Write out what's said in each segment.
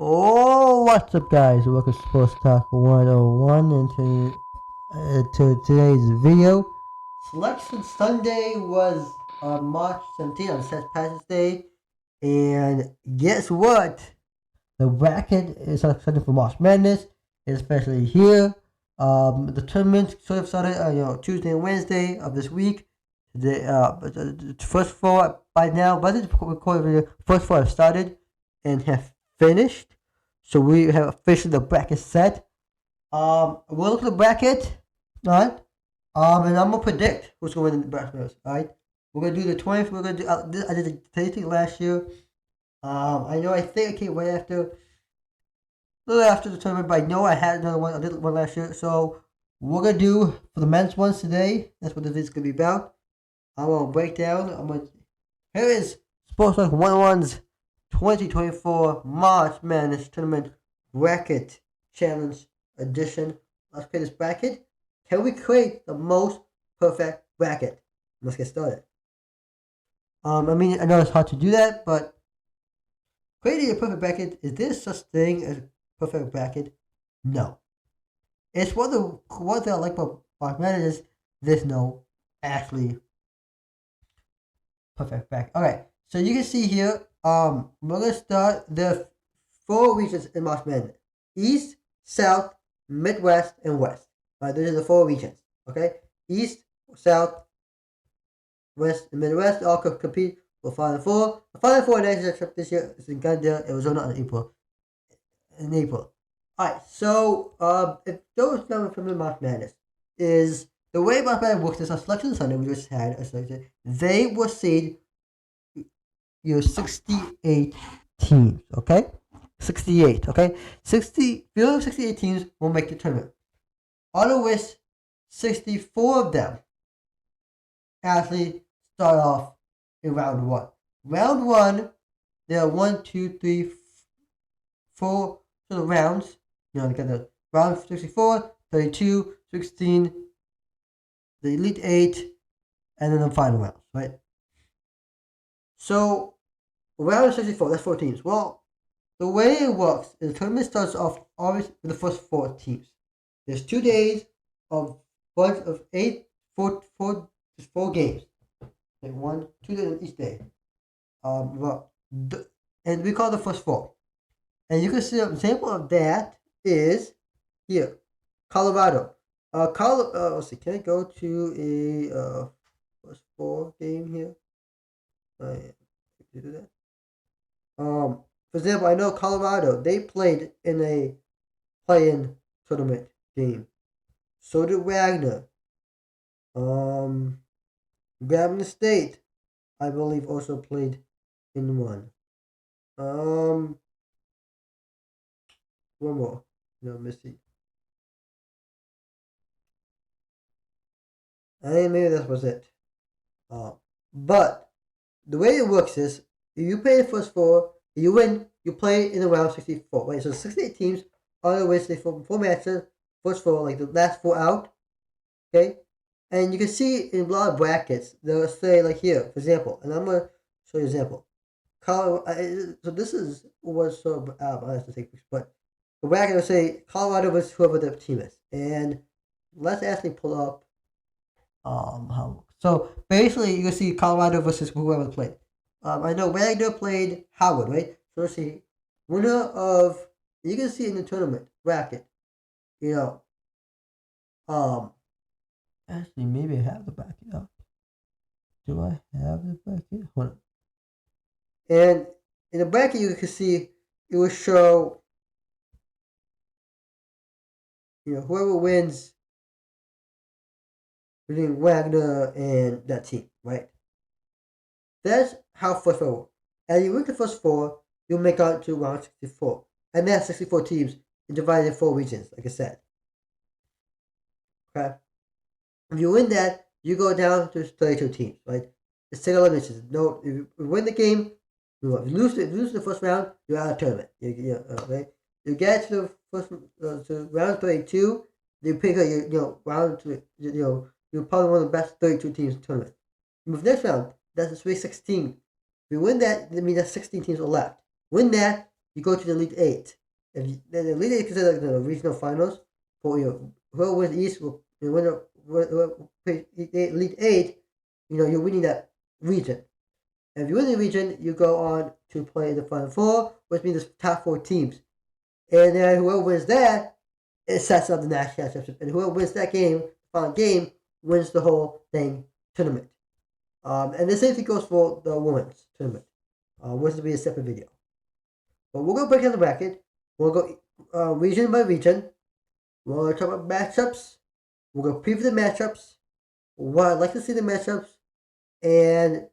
Oh, what's up, guys? Welcome to Sports Talk 101 and to today's video. Selection Sunday was on March 17th, on St. Patrick's Day. And guess what? The bracket is starting for March Madness, especially here. The tournament sort of started Tuesday and Wednesday of this week. The first four by now, by the recording video, first four have started and have finished. So we have officially the bracket set. We'll look at the bracket, alright? And I'm gonna predict who's gonna win in the bracket, alright? We're gonna do the 20th. We're gonna do. I did the tasting last year. I know. I think I came right after, a little after the tournament, but I know I had another one. I did one last year. So we're gonna do for the men's ones today. That's what this is gonna be about. I'm gonna break down. Here is Sports Talk 101's 2024 March Madness Tournament Bracket Challenge Edition. Let's create this bracket. Can we create the most perfect bracket? Let's get started. I know it's hard to do that, but creating a perfect bracket, is there such thing as a perfect bracket? No. It's what I like about March Madness is there's no actually perfect bracket. Alright, so you can see here, we're gonna start the four regions in March Madness: East, South, Midwest, and West. Alright, those are the four regions. Okay, East, South, West, and Midwest all could compete for Final Four. The Final Four except this year is in Glendale, Arizona, in April. Alright, so if those numbers from the March Madness is the way March Madness works is on Selection Sunday, we just had a selection. They will seed 68 teams, okay? 68, okay? 68 teams will make the tournament. Out of which 64 of them actually start off in round one. Round one, there are 1, 2, 3, 4 sort of rounds. You got the round 64, 32, 16, the Elite 8, and then the final rounds, right? So, round 64, that's 4 teams. Well, the way it works is the tournament starts off always with the first 4 teams. There's 2 days of 4 games. Okay, 1, 2 days each day. And we call the first 4. And you can see an example of that is here, Colorado. Let's see. Can I go to a first 4 game here? Can you do that? For example, I know Colorado. They played in a play-in tournament game. So did Wagner. Grambling State, I believe, also played in one. One more. No, missing. I think maybe that was it. But the way it works is, if you play the first 4, you win, you play in the round 64, right? So 68 teams, out of which they form 4 matches, first 4, like the last 4 out, okay? And you can see in a lot of brackets, they'll say, like here, for example, and I'm going to show you an example. So this is what's so, I have to take pictures, but the bracket will say Colorado versus whoever the team is. And let's actually pull up, so basically you can see Colorado versus whoever played. I know Wagner played Howard, right? So let's see, winner of, you can see in the tournament bracket, actually, maybe I have the bracket up. Do I have the bracket? Hold on. And in the bracket, you can see it will show, whoever wins between Wagner and that team, right? That's how first 4 works. And you win the first 4, you'll make out to round 64. And that's 64 teams divided in 4 regions, like I said. Okay? If you win that, you go down to 32 teams, right? It's single elimination. No, if you win the game, you lose the first round, you're out of tournament. Right? You get to the first to round 32, you pick round to you're probably one of the best 32 teams in the tournament. Move next round, that's the Sweet 16. If you win that, that means that 16 teams are left. Win that, you go to the Elite Eight. If you, the Elite Eight is considered the regional finals. For whoever wins East will play Elite Eight. You're winning that region. And if you win the region, you go on to play the Final Four, which means the top 4 teams. And then whoever wins that, it sets up the national championship. And whoever wins that game, final game, wins the whole thing tournament. And the same thing goes for the women's tournament, which will be a separate video. But we're going to break down the bracket. We'll go region by region. We're going to talk about matchups. We're going to preview the matchups. What I'd like to see the matchups. And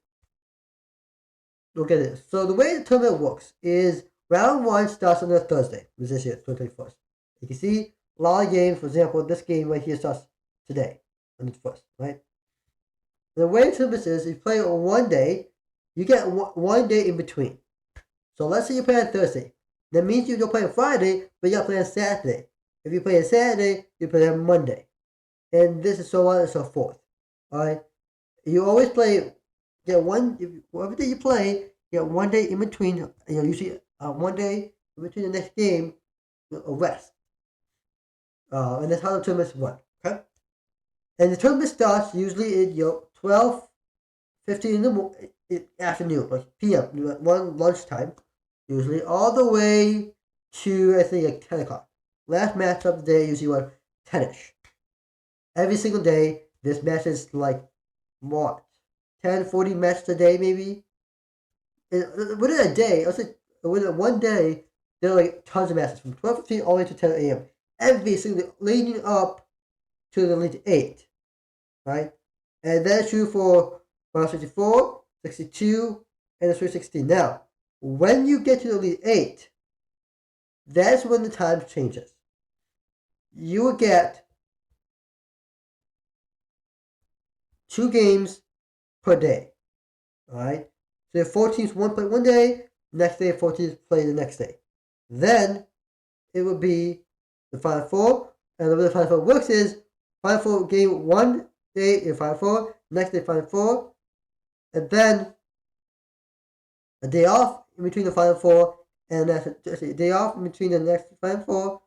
look at this. So the way the tournament works is round 1 starts on a Thursday, which is this year, 21st. You can see a lot of games. For example, this game right here starts today, on the 1st, right? The way the tournament is, you play on one day, you get one day in between. So let's say you play on Thursday. That means you don't play on Friday, but you got to play on Saturday. If you play on Saturday, you play on Monday. And this is so on and so forth. Alright? You always play, whatever day you play, you get one day in between, usually one day in between the next game, a rest. And that's how the tournaments run. Okay? And the tournament starts usually at 12:15 in the afternoon, like PM, one lunchtime, usually, all the way to, I think, like 10 o'clock. Last match of the day usually was 10-ish. Every single day, this match is like, what, 10, 40 matches a day, maybe? And within a day, I was like, within one day, there are like tons of matches, from 12:15 all the way to 10 a.m. Every single day, leading up to the Elite 8, right? And that's true for round 64, 62, and the 316. Now, when you get to the Elite 8, that's when the time changes. You will get 2 games per day, alright? So if 4 teams, one play one day, next day 4 teams play the next day. Then, it will be the Final Four, and the way the Final Four works is, Final Four game one day in Final Four, next day Final Four, and then a day off in between the Final Four, and a day off in between the next Final Four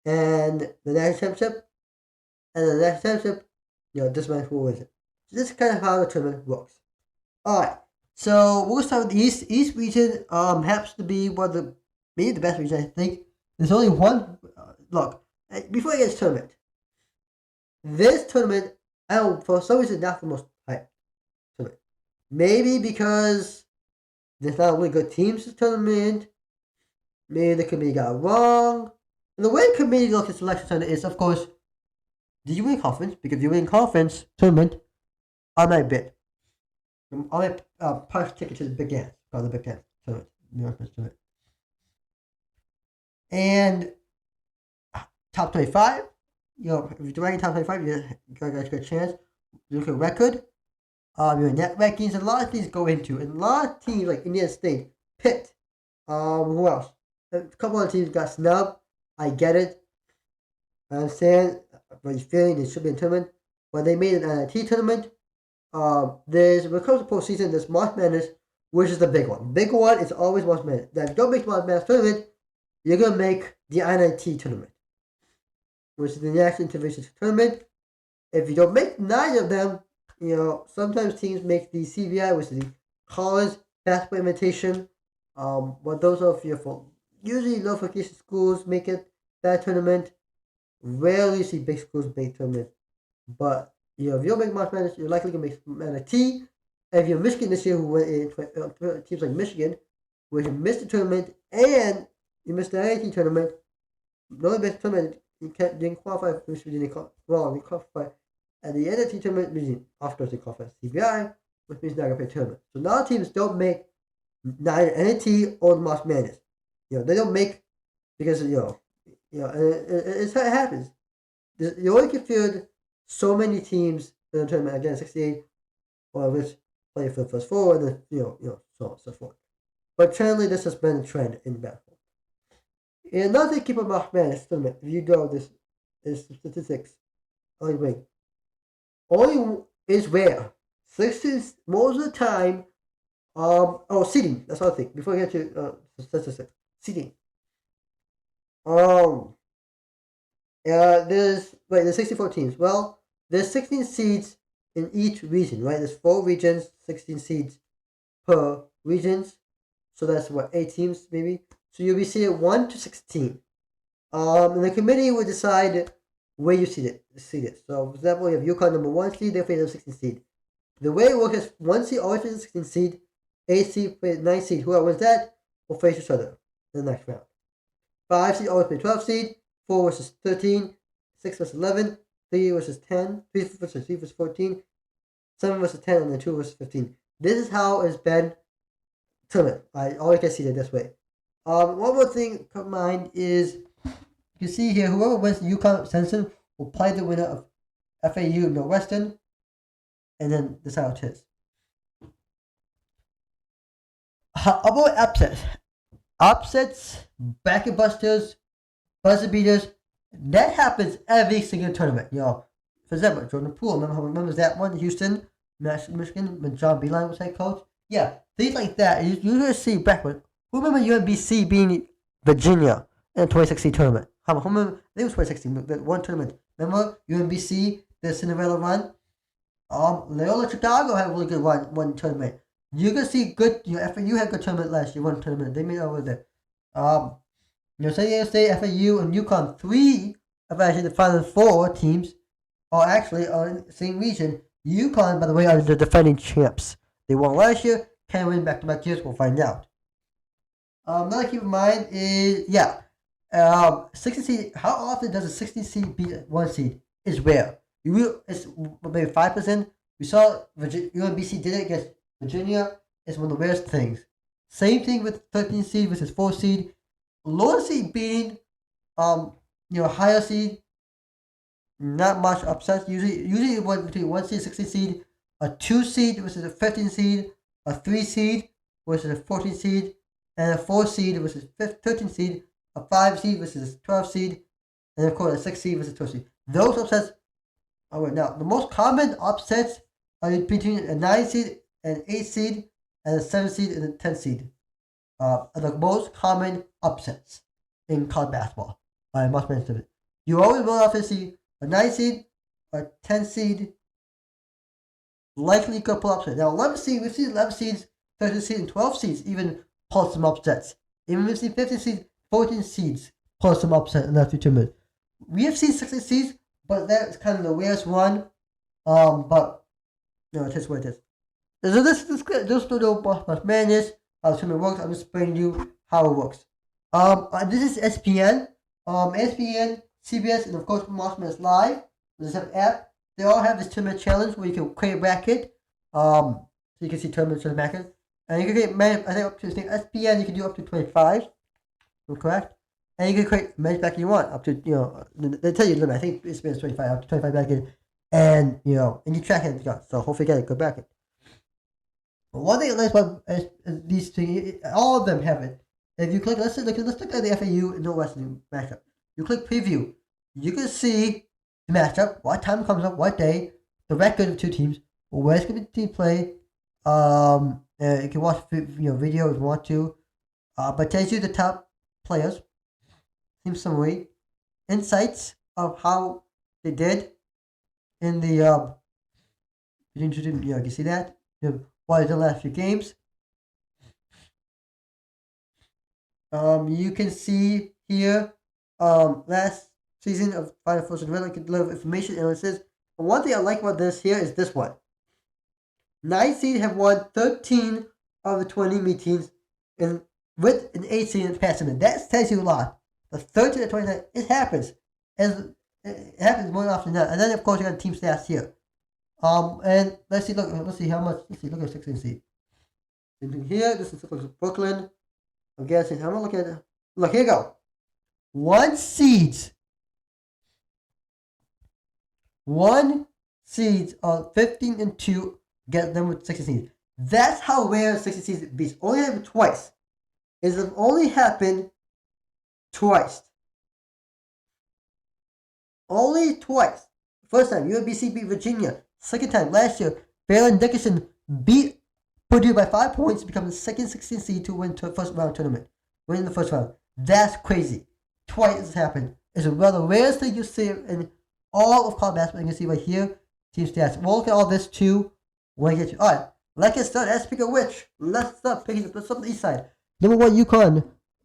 and the national championship, and the national championship, this man who wins it. So this is kind of how the tournament works. Alright, so we'll start with the East. East region happens to be maybe the best region, I think. There's only one, look, before I get this tournament, for some reason, not the most hype tournament. Maybe because there's not really good teams this tournament. Maybe the committee got wrong. And the way the committee looks at selection tournament is, of course, do you win conference? Because if you win conference tournament, I might bid. I might punch ticket to the Big Dance, called the Big Dance tournament. And top 25, if you're ranking top 25, you got a good chance. You look at record, your net rankings, and a lot of things go into, and a lot of teams like Indiana State, Pitt, who else? A couple of teams got snubbed. I get it. I understand what you're feeling. They should be in tournament, but they made an NIT tournament. When it comes to postseason, there's March Madness, which is the big one. Big one is always March Madness. Now, if you don't make March Madness tournament, you're gonna make the NIT tournament, which is the National Intervention Tournament. If you don't make 9 of them, sometimes teams make the CBI, which is the College Basketball Invitation. But those are fearful. Usually, low vacation schools make it that tournament. Rarely see big schools make tournament. But if you don't make March Madness, you're likely gonna make NIT. And if you're Michigan this year, who went in teams like Michigan, where you missed the tournament and you missed the NIT tournament, the only best tournament you didn't qualify for Michigan. You qualify at the NIT tournament, meaning of course they qualify CBI, which means they're not gonna play tournament. So now teams don't make neither NIT or March Madness. They don't make because it's how it happens. You only can field so many teams in the tournament, again 68, or which play for the first 4, and then so on and so forth. But generally, this has been a trend in basketball. And another thing to keep about Madness tournament, if you know this is statistics, only is rare. 60 most of the time. Seeding. That's another thing. Before I get to statistics, seeding. There's 64 teams. Well, there's 16 seeds in each region, right? There's 4 regions, 16 seeds per regions. So that's what, 8 teams maybe. So you'll be seeded 1 to 16. And the committee will decide where you seed it. So, for example, you have UConn number 1 seed, they face a 16 seed. The way it works is 1 seed always faces a 16 seed, 8 seed plays 9 seed. Whoever wins that will face each other in the next round. 5 seed always play 12 seed, 4 versus 13, 6 versus 11, 3 versus 10, 3 versus 3 versus 14, 7 versus 10, and then 2 versus 15. This is how it's been tournament. I always get seeded this way. One more thing to keep in mind is, you see here, whoever wins UConn Central will play the winner of FAU Northwestern, and then this is how it is. About upsets, bracket busters, buzzer beaters, that happens every single tournament. For example, Jordan Poole, remember that one, Houston, Michigan, when John Beilein was head coach? Yeah, things like that. You usually see bracket. Who remember UMBC being Virginia in the 2016 tournament? Who remember? I think it was 2016, that one tournament. Remember UMBC, the Cinderella run? Loyola Chicago had a really good one tournament. You can see good. FAU had a good tournament last year. One tournament they made over there. San Diego State, FAU, and UConn, 3 of actually the final 4 teams are actually on the same region. UConn, by the way, are the defending champs. They won last year. Can win back-to-back years. We'll find out. Another to keep in mind is 16 seed. How often does a 16 seed beat 1 seed? It's rare. It's maybe 5%. We saw UMBC did it against Virginia. It's one of the rarest things. Same thing with 13 seed versus 4 seed. Lower seed beating higher seed. Not much upsets. Usually it was between 1 seed, 16 seed, a 2 seed versus a 15 seed, a 3 seed versus a 14 seed, and a 4 seed versus 13 seed, a 5 seed versus a 12 seed, and of course a 6 seed versus 12 seed. Those upsets are right now. The most common upsets are between a 9 seed and 8 seed, and a 7 seed and a 10 seed. Are the most common upsets in college basketball. I must mention it. You always will often see a 9 seed, a 10 seed, likely could pull upset. Now 11 seed, we've seen 11 seeds, 13 seeds, and 12 seeds even pull some upsets. Even we've seen 15 seeds, 14 seeds pull some upset in that 2 minutes. We have seen 16 seeds, but that's kind of the rarest one. But it is what it is. So this little much madness, how the tournament works. I'm just explaining you how it works. This is ESPN. ESPN, CBS, and of course March Madness Live. This have app. They all have this tournament challenge where you can create a bracket. So you can see tournament bracket. And you can create, I think up to ESPN, you can do up to 25. Correct? And you can create match bracket you want up to, they tell you the limit. I think ESPN is 25, up to 25 bracket. And, and you track it. So hopefully you get a good bracket. But one thing I like about these things, all of them have it. If you click, let's look at the FAU and Northwestern matchup. You click preview. You can see the matchup, what time it comes up, what day, the record of 2 teams, where it's going to be play. You can watch video if you want to. But tells you the top players, team summary, insights of how they did in the you see that? What is the last few games? You can see here last season of Final Four Cinderella, a lot of information, and it says, one thing I like about this here is this one. 9 seed have won 13 of the 20 meetings and with an 8 seed in the past tournament. That tells you a lot. The 13 to 29, it happens. And it happens more often than not. And then of course you got team stats here. And let's see how much. Look at 16 seed. Same thing here. This is Brooklyn. I'm guessing. I'm gonna look at it. Look, here you go. 1 seeds. 1 seeds on 15 and 2 get them with 16 seeds. That's how rare 16 seeds beats. Only happened twice. It's only happened twice. Only twice. First time, UMBC beat Virginia. Second time, last year, Baylor Dickinson beat Purdue by 5 points to become the second 16 seed to win first round tournament. win in the first round. That's crazy. Twice it's happened. It's one of the rarest things you see in all of college basketball. You can see right here, team stats. We'll look at all this too when I get to. Alright, let's get started. Let's pick a which. Let's start picking up. Let's start on the east side. Number 1, UConn.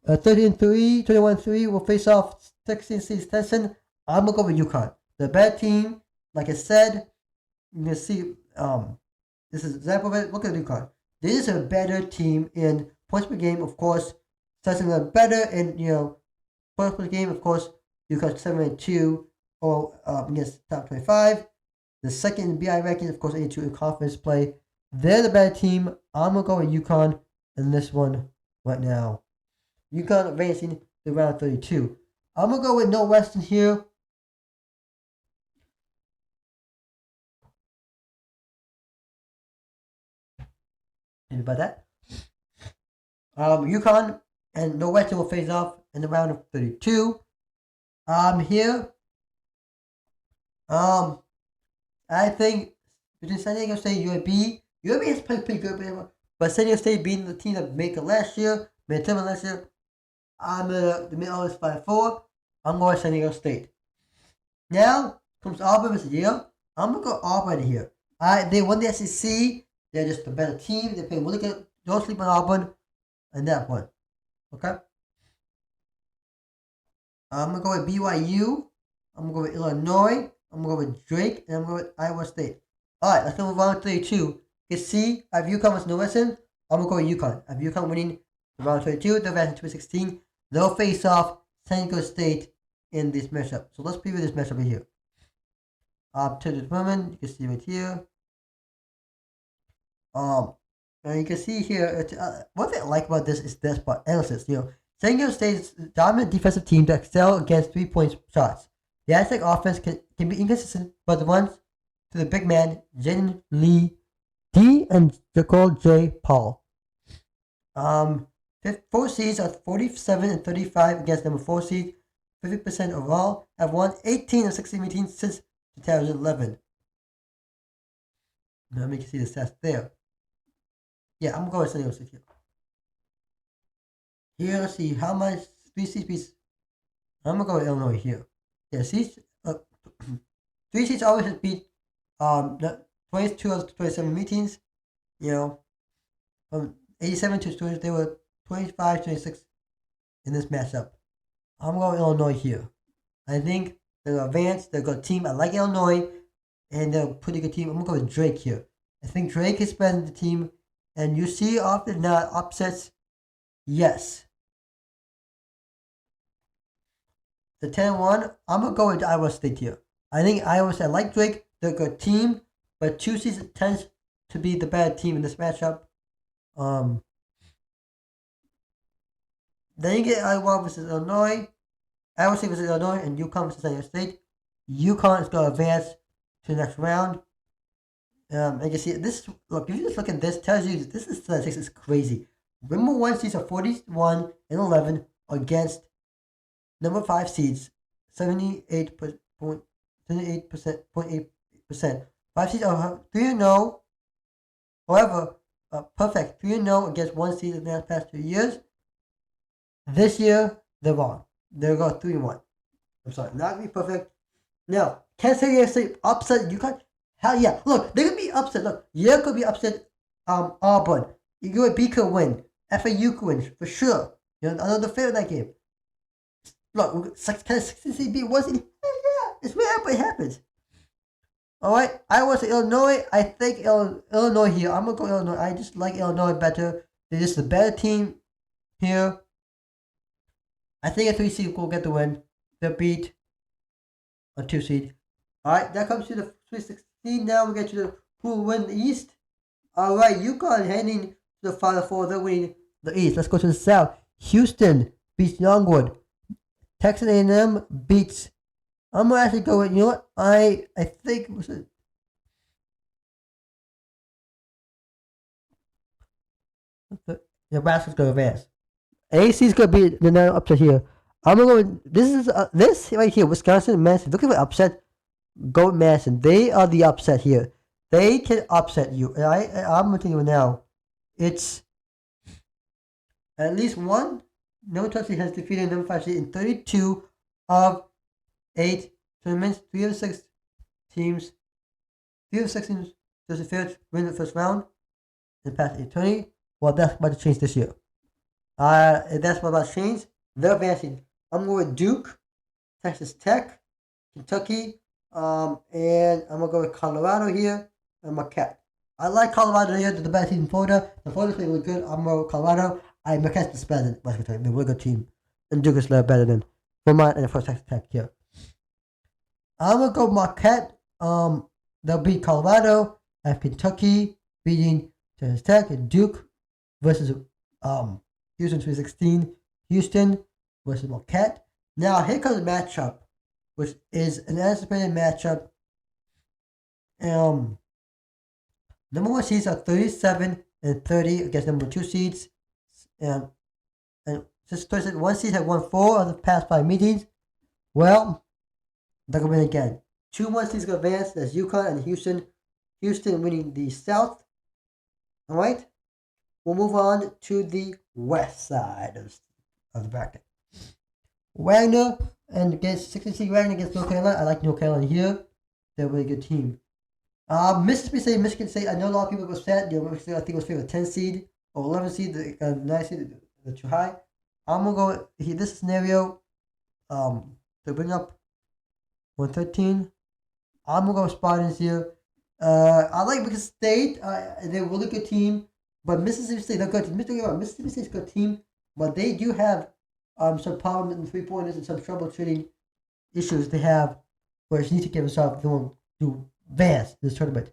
13-3, 21-3 will face off 16-6 Stenson. I'm going to go with UConn. The better team, like I said, you can see, this is an example of it. Look at UConn. This is a better team in points per game, of course. Stenson is better in, points per game, of course. UConn 7-2 or against top 25. The second in BI rankings, of course, 82 in conference play. They're the better team. I'm going to go with UConn in this one right now. UConn advancing to round 32. I'm going to go with Northwestern here. Think about that. UConn and Northwestern will face off in the round of 32. Here, I think between San Diego State and UAB has played pretty good, but San Diego State being the team that made it last year, made a tournament last year. I'm the middle is 5-4. I'm going to San Diego State. Now comes Auburn versus Yale. I'm gonna go Auburn here. They won the SEC. They're just a better team. They play really good. Don't sleep on Auburn and that one. Okay. I'm gonna go with BYU. I'm gonna go with Illinois. I'm gonna go with Drake, and I'm gonna go with Iowa State. All right, let's go with round 32. You can see I have UConn versus Northwestern. I'm gonna go with UConn. I have UConn winning round 32. They're in 2016. They'll face off San Diego State in this matchup. So let's preview this matchup right here. To determine, you can see right here. And you can see here, what I like about this is this part analysis. San Diego State's dominant defensive team that excel against 3-point shots. The Aztec offense can be inconsistent, but the ones to the big man, Jaden Lee D and Jacob J. Paul. 4 seeds are 47 and 35 against number 4 seed. 50% overall have won 18 of 16 meetings since 2011. Now you can see the stats there. Yeah, I'm going to San Diego State here. Here, let's see how much 3 seeds. I'm gonna go with Illinois here. Yeah, seeds. 3 seeds always has beat 22 of 27 meetings. From 87 to 20, they were 25-26 in this matchup. I'm going Illinois here. I think they're advanced. They're a good team. I like Illinois, and they're a pretty good team. I'm gonna go with Drake here. I think Drake is better than the team, and you see often not upsets. Yes. The 10-1, I'm gonna go with Iowa State here. I think Iowa State, I like Drake. They're a good team, but 2 seeds tends to be the bad team in this matchup. Then you get Iowa versus Illinois, Iowa State versus Illinois, and UConn versus San Diego State. UConn is going to advance to the next round. And you see this. Look, if you just look at this, tells you this is statistics is crazy. Number 1 seeds are 41 and 11 against number 5 seeds, 78.8%. 5 seeds are 3-0. However, perfect 3-0 against 1 seed in the past 2 years. This year, they're wrong. They'll go 3-1. I'm sorry, not be perfect. Now, can San Diego State upset UConn? Hell yeah. Look, they could be upset. Look, Yale could be upset Auburn. UAB could win. FAU could win, for sure. I know the favorite that game. Look, can 16 seed beat 1 seed? Hell yeah. It's rare, but it happens. Alright, I was Illinois. I think Illinois here. I'm going to go Illinois. I just like Illinois better. They're just the better team here. I think a 3 seed will get the win. They'll beat a 2 seed. Alright, that comes to the Sweet 16. Now we get to the who will win the East. Alright, UConn heading to the Final Four. They're winning the East. Let's go to the South. Houston beats Youngwood. Texas A&M beats. I'm gonna actually go with, you know what? I think was it. Nebraska's gonna advance. AC's gonna be the now upset here. I'm gonna go with this right here. Wisconsin and Madison. Looking for upset. Go with Madison. They are the upset here. They can upset you. And I'm looking at it now. It's at least one. Number 12 seed has defeated number 5 seed in 32 of 8 tournaments. 3 of 6 teams. 3 of 6 teams just failed to win the first round in the past 820. Well, that's about to change this year. That's what about to change. They're advancing. I'm going with Duke, Texas Tech, Kentucky, and I'm gonna go with Colorado here and Marquette. I like Colorado here. They're the best team in Florida. The Florida's playing really good. I'm going with Colorado. Marquette's just better than West Kentucky. They're a really good team. And Duke is a little better than Vermont and of course Texas Tech here. I'm gonna go Marquette. They'll beat Colorado. I have Kentucky beating Texas Tech and Duke versus Houston 2016. Houston versus Marquette. Now here comes the matchup, which is an anticipated matchup. Number 1 seeds are 37 and 30 against number 2 seeds. And since 1 seed have won 4 of the past 5 meetings, well, they're going to win again. 2 1 seeds go advance. That's UConn and Houston. Houston winning the South. Alright? We'll move on to the west side of the bracket. Wagner and against 16 seed Wagner against North Carolina. I like North Carolina here. They're a really good team. Mississippi State, Michigan State. I know a lot of people go set. Michigan State, I think, was favored 10 seed or 11 seed. The 9 seed, they're too high. I'm gonna go here. This scenario, to bring up 113. I'm gonna go with Spartans here. I like Michigan State. They're a really good team, but Mississippi State, they're good. Mississippi State's a good team, but they do have some problems in 3-pointers and some troubleshooting issues they have, where you need to get yourself to advance this tournament.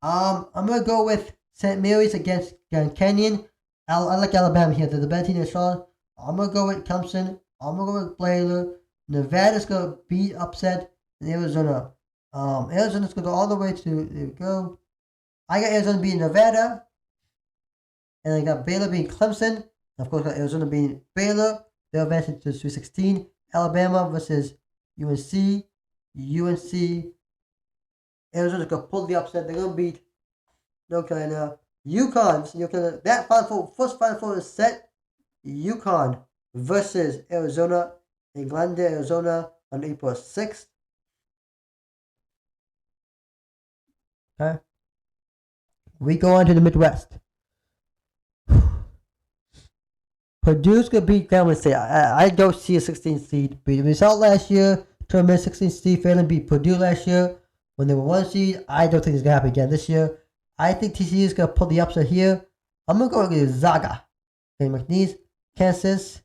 I'm gonna go with St. Mary's against Grand Canyon. I like Alabama here. They're the better team than Charlotte. I'm gonna go with Clemson. I'm gonna go with Baylor. Nevada's gonna be upset in Arizona. Arizona's gonna go all the way to, there we go. I got Arizona beating Nevada. And I got Baylor beating Clemson. Of course, I got Arizona beating Baylor. They're advancing to 316. Alabama versus UNC. Arizona's gonna pull the upset. They're gonna beat North Carolina. UConn versus North Carolina. That first Final Four is set. UConn versus Arizona in Glendale, Arizona on April 6th. Okay. We go on to the Midwest. Purdue's gonna beat Grambling State. I don't see a 16 seed beat. The result last year, tournament 16 seed failing beat Purdue last year when they were 1 seed. I don't think it's gonna happen again this year. I think TCU is gonna pull the upset here. I'm gonna go with Zaga. Okay, McNeese, Kansas.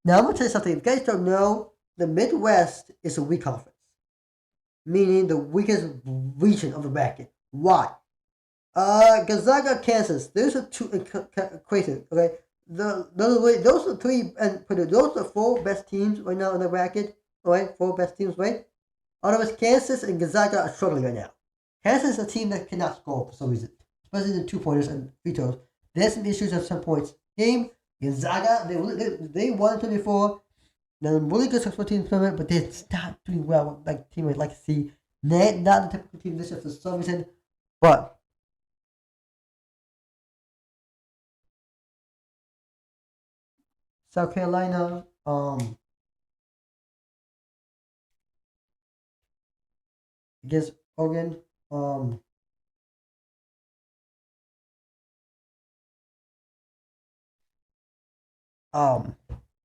Now I'm gonna tell you something. If you guys don't know, the Midwest is a weak conference, meaning the weakest region of the bracket. Why? Gonzaga, Kansas. There's a two equation. Okay. Those are 3 and those are 4 best teams right now in the bracket. Alright, 4 best teams, right? Otherwise, Kansas and Gonzaga are struggling right now. Kansas is a team that cannot score for some reason, especially in 2-pointers and free throws. There's some issues at some points. Game Gonzaga, they won 24. They're a really good successful team tournament, but they're not doing well like team I'd like to see. They're not the typical team this year for some reason, but. South Carolina, against Oregon,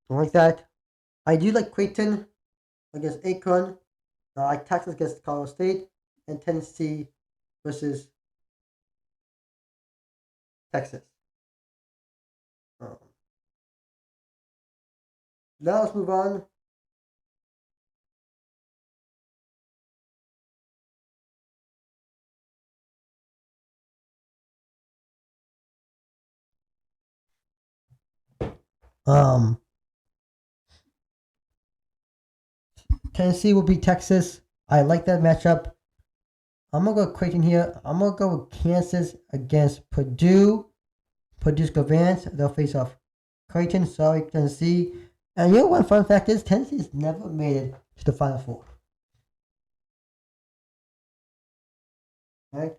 like that. I do like Creighton against Akron. I like Texas against Colorado State, and Tennessee versus Texas. Now let's move on. Tennessee will beat Texas. I like that matchup. I'm gonna go with Creighton here. I'm gonna go with Kansas against Purdue. Purdue's go advance. They'll face off Creighton. Sorry, Tennessee. And you know one fun fact is Tennessee's never made it to the Final Four. Right?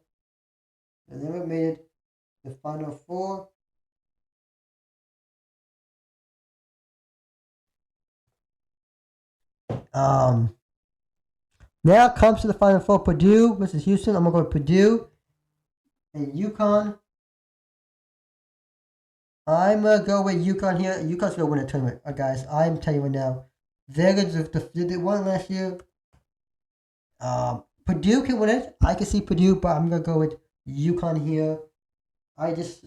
They never made it to the Final Four. Now comes to the Final Four. Purdue versus Houston. I'm gonna go with Purdue and UConn. I'm gonna go with UConn here. UConn's gonna win the tournament, guys. I'm telling you right now. They won last year. Purdue can win it. I can see Purdue, but I'm gonna go with UConn here. I just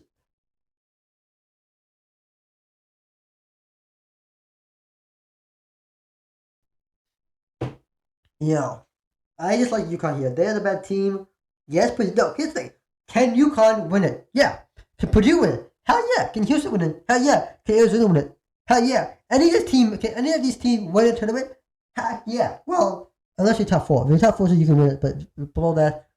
I just like UConn here. They're the bad team. Yes, but no. Here's the thing: can UConn win it? Yeah. Can Purdue win it? Hell yeah. Can Houston win it? Hell yeah. Can Arizona win it? Hell yeah. Can any of these teams win a tournament? Heck yeah. Well, unless you're top four. If you're top four, so you can win it. But below that,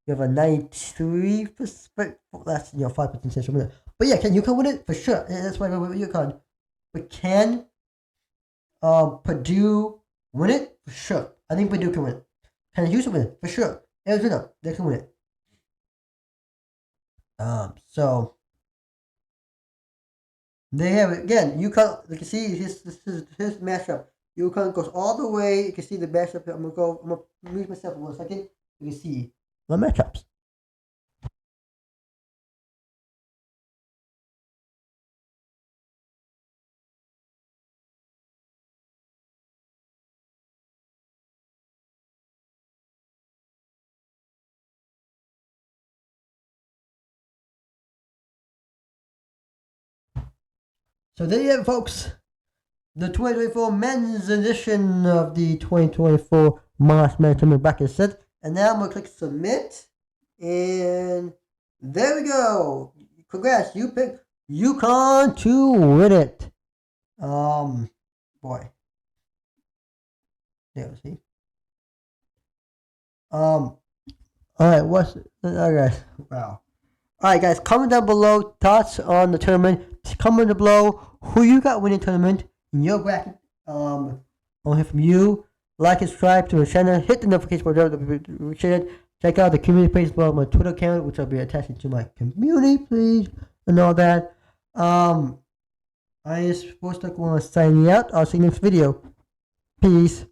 you have a 93%. That's 5% chance to win it. But yeah, can UConn win it? For sure. Yeah, that's why I go with UConn. But can Purdue win it? For sure. I think Purdue can win it. Can Houston win it? For sure. Arizona, they can win it. So they have it again. UConn, you can see his matchup. UConn goes all the way. You can see the matchup. I'm gonna mute myself for 1 second. You can see the matchups. So there you have it, folks. The 2024 men's edition of the 2024 March Madness Tournament bracket set. And now I'm going to click submit. And there we go. Congrats. You picked UConn to win it. Boy. There we see. Alright, alright, wow. Alright, guys, comment down below thoughts on the tournament. Comment down below who you got winning tournament in your bracket. I want to hear from you. Like and subscribe to the channel. Hit the notification bell. Check out the community page as well, my Twitter account, which I'll be attaching to my community page and all that. I am supposed to go on signing out. I'll see you next video. Peace.